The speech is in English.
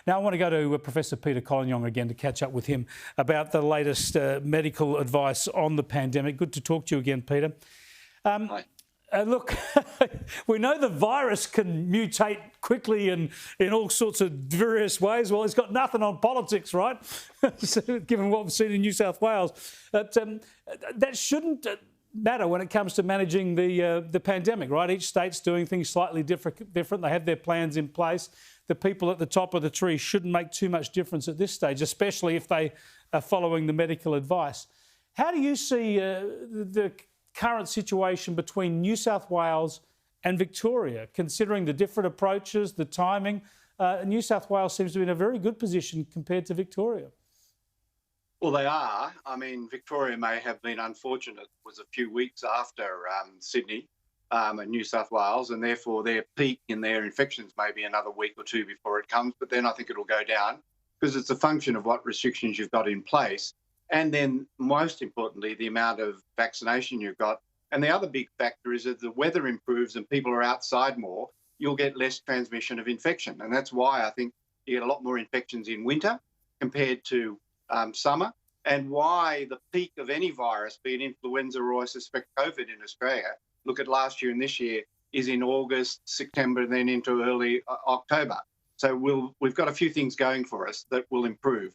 Now I want to go to Professor Peter Collignon again to catch up with him about the latest medical advice on the pandemic. Good to talk to you again, Peter. Hi. Look, we know the virus can mutate quickly and in all sorts of various ways. Well, it's got nothing on politics, right? Given what we've seen in New South Wales. That shouldn't matter when it comes to managing the pandemic, right? Each state's doing things slightly different. They have their plans in place. The people at the top of the tree shouldn't make too much difference at this stage, especially if they are following the medical advice. How do you see the current situation between New South Wales and Victoria, considering the different approaches, the timing? New South Wales seems to be in a very good position compared to Victoria. Well, they are. I mean, Victoria may have been unfortunate. It was a few weeks after Sydney and New South Wales, and therefore their peak in their infections may be another week or two before it comes. But then I think it'll go down because it's a function of what restrictions you've got in place. And then, most importantly, the amount of vaccination you've got. And the other big factor is that the weather improves and people are outside more, you'll get less transmission of infection. And that's why I think you get a lot more infections in winter compared to summer, and why the peak of any virus, be it influenza or I suspect COVID in Australia, look at last year and this year, is in August, September, then into early October. So we've got a few things going for us that will improve.